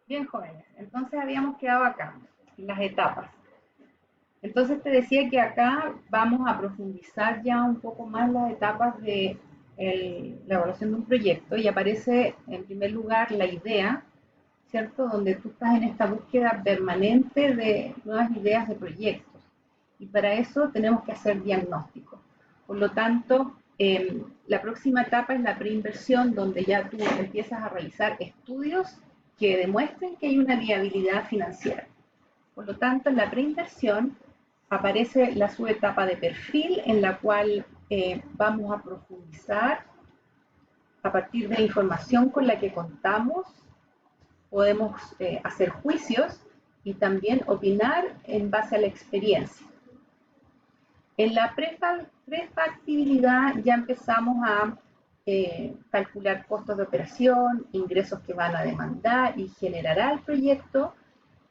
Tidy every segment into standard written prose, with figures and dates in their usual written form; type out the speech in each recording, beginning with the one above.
Bien, jóvenes. Entonces habíamos quedado acá, en las etapas. Entonces te decía que acá vamos a profundizar ya un poco más las etapas de la evaluación de un proyecto y aparece en primer lugar la idea, ¿cierto? Donde tú estás en esta búsqueda permanente de nuevas ideas de proyectos. Y para eso tenemos que hacer diagnóstico. Por lo tanto, la próxima etapa es la preinversión, donde ya tú empiezas a realizar estudios que demuestren que hay una viabilidad financiera. Por lo tanto, en la preinversión aparece la subetapa de perfil, en la cual vamos a profundizar a partir de la información con la que contamos. Podemos hacer juicios y también opinar en base a la experiencia. En la prefactibilidad ya empezamos a calcular costos de operación, ingresos que van a demandar y generará el proyecto,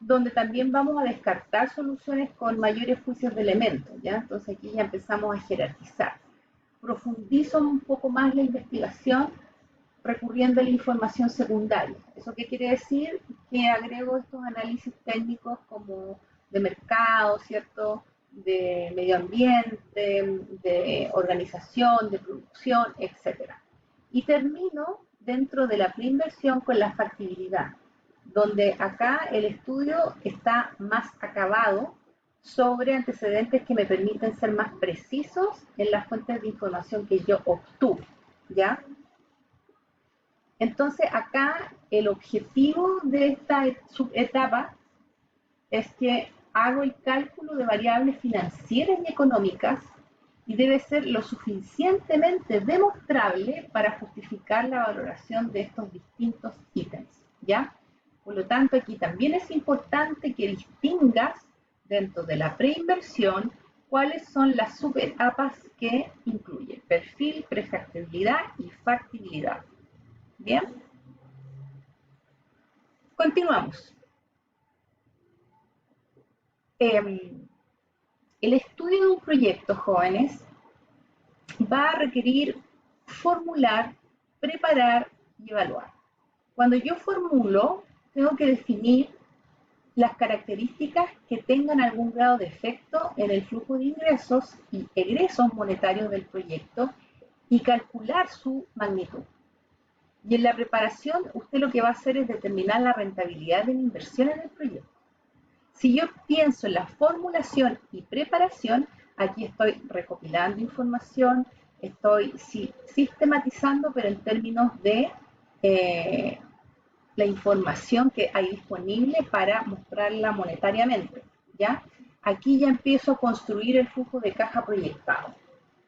donde también vamos a descartar soluciones con mayores juicios de elementos, ¿ya? Entonces aquí ya empezamos a jerarquizar. Profundizo un poco más la investigación recurriendo a la información secundaria. ¿Eso qué quiere decir? Que agrego estos análisis técnicos como de mercado, ¿cierto? De medio ambiente, de organización, de producción, etcétera. Y termino dentro de la preinversión con la factibilidad, donde acá el estudio está más acabado sobre antecedentes que me permiten ser más precisos en las fuentes de información que yo obtuve, ¿ya? Entonces, acá el objetivo de esta subetapa es que hago el cálculo de variables financieras y económicas y debe ser lo suficientemente demostrable para justificar la valoración de estos distintos ítems, ¿ya? Por lo tanto, aquí también es importante que distingas dentro de la preinversión cuáles son las subetapas que incluye perfil, prefactibilidad y factibilidad. Bien, continuamos. Eh, el estudio de un proyecto, jóvenes, va a requerir formular, preparar y evaluar. Cuando yo formulo, tengo que definir las características que tengan algún grado de efecto en el flujo de ingresos y egresos monetarios del proyecto y calcular su magnitud. Y en la preparación, usted lo que va a hacer es determinar la rentabilidad de la inversión en el proyecto. Si yo pienso en la formulación y preparación, aquí estoy recopilando información, estoy sistematizando, pero en términos de eh, la información que hay disponible para mostrarla monetariamente, ¿ya? Aquí ya empiezo a construir el flujo de caja proyectado.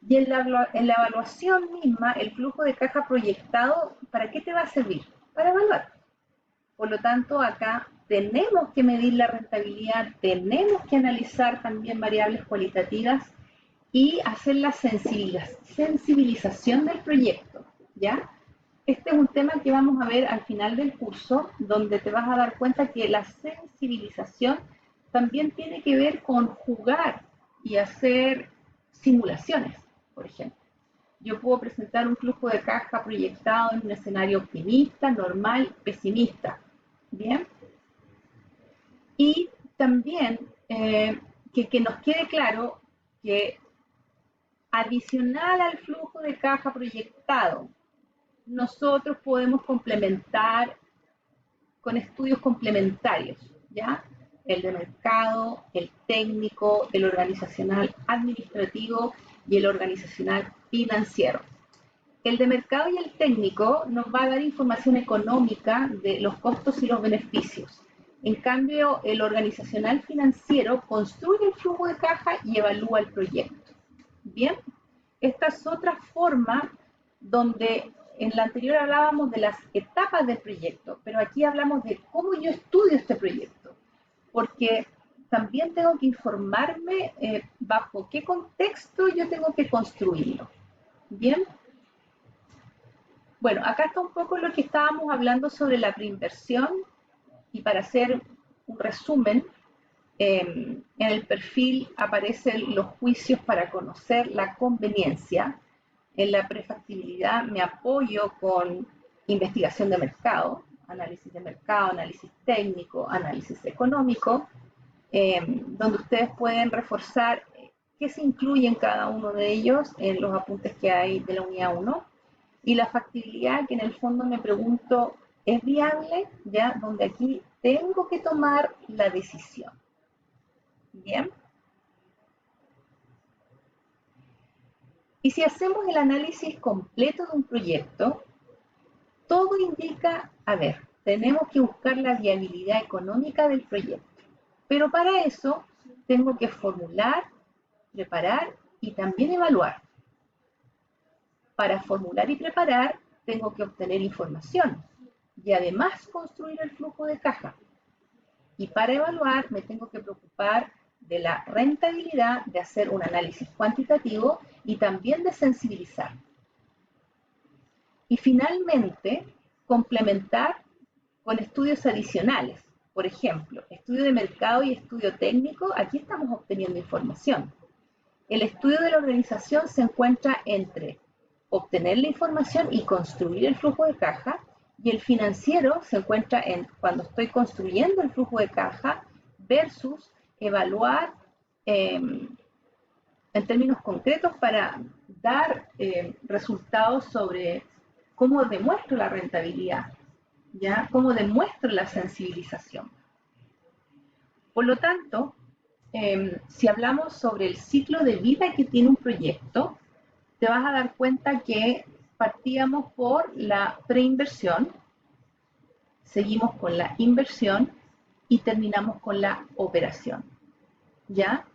Y en la evaluación misma, el flujo de caja proyectado, ¿para qué te va a servir? Para evaluar. Por lo tanto, acá tenemos que medir la rentabilidad, tenemos que analizar también variables cualitativas y hacer la sensibilización del proyecto, ¿ya? Este es un tema que vamos a ver al final del curso, donde te vas a dar cuenta que la sensibilización también tiene que ver con jugar y hacer simulaciones, por ejemplo. Yo puedo presentar un flujo de caja proyectado en un escenario optimista, normal, pesimista. Bien. Y también que nos quede claro que adicional al flujo de caja proyectado, nosotros podemos complementar con estudios complementarios, ¿ya? El de mercado, el técnico, el organizacional administrativo y el organizacional financiero. El de mercado y el técnico nos va a dar información económica de los costos y los beneficios. En cambio, el organizacional financiero construye el flujo de caja y evalúa el proyecto. Bien, esta es otra forma donde en la anterior hablábamos de las etapas del proyecto, pero aquí hablamos de cómo yo estudio este proyecto, porque también tengo que informarme bajo qué contexto yo tengo que construirlo. Bien, bueno, acá está un poco lo que estábamos hablando sobre la preinversión y para hacer un resumen, en el perfil aparecen los juicios para conocer la conveniencia. En la prefactibilidad me apoyo con investigación de mercado. análisis de mercado, análisis técnico, análisis económico, donde ustedes pueden reforzar qué se incluye en cada uno de ellos en los apuntes que hay de la unidad 1 y la factibilidad que en el fondo me pregunto, ¿es viable? Ya, donde aquí tengo que tomar la decisión. Bien. Y si hacemos el análisis completo de un proyecto, todo indica, a ver, tenemos que buscar la viabilidad económica del proyecto. Pero para eso tengo que formular, preparar y también evaluar. Para formular y preparar tengo que obtener información y además construir el flujo de caja. Y para evaluar me tengo que preocupar de la rentabilidad, de hacer un análisis cuantitativo y también de sensibilizar. Y finalmente, complementar con estudios adicionales. Por ejemplo, estudio de mercado y estudio técnico, aquí estamos obteniendo información. El estudio de la organización se encuentra entre obtener la información y construir el flujo de caja, y el financiero se encuentra en cuando estoy construyendo el flujo de caja versus evaluar en términos concretos para dar resultados sobre cómo demuestro la rentabilidad, ¿ya? Cómo demuestro la sensibilización. Por lo tanto, si hablamos sobre el ciclo de vida que tiene un proyecto, te vas a dar cuenta que partíamos por la preinversión, seguimos con la inversión y terminamos con la operación. ¿Ya?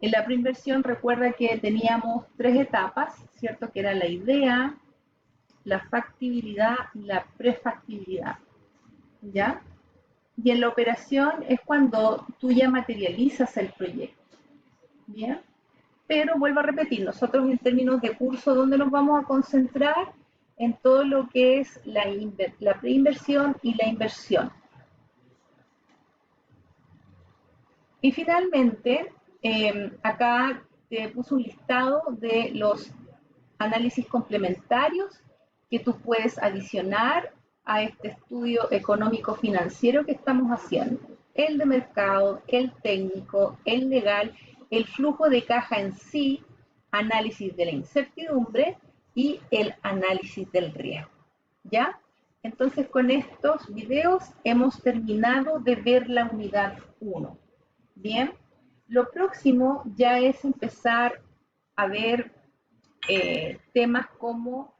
En la preinversión recuerda que teníamos 3 etapas, ¿cierto? Que era la idea, la factibilidad y la prefactibilidad. ¿Ya? Y en la operación es cuando tú ya materializas el proyecto. ¿Bien? Pero vuelvo a repetir, nosotros en términos de curso, ¿dónde nos vamos a concentrar? En todo lo que es la preinversión y la inversión. Y finalmente, acá te puse un listado de los análisis complementarios que tú puedes adicionar a este estudio económico financiero que estamos haciendo. El de mercado, el técnico, el legal, el flujo de caja en sí, análisis de la incertidumbre y el análisis del riesgo. ¿Ya? Entonces con estos videos hemos terminado de ver la unidad 1. Bien, lo próximo ya es empezar a ver temas como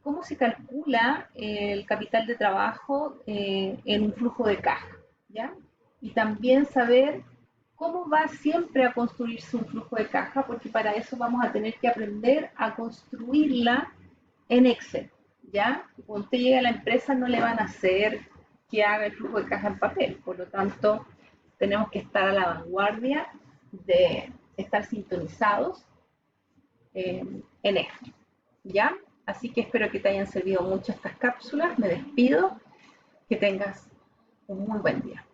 cómo se calcula el capital de trabajo en un flujo de caja, ¿ya? Y también saber cómo va siempre a construirse un flujo de caja, porque para eso vamos a tener que aprender a construirla en Excel, ¿ya? Cuando usted llegue a la empresa no le van a hacer que haga el flujo de caja en papel, por lo tanto tenemos que estar a la vanguardia de estar sintonizados en esto, ¿ya? Así que espero que te hayan servido mucho estas cápsulas. Me despido. Que tengas un muy buen día.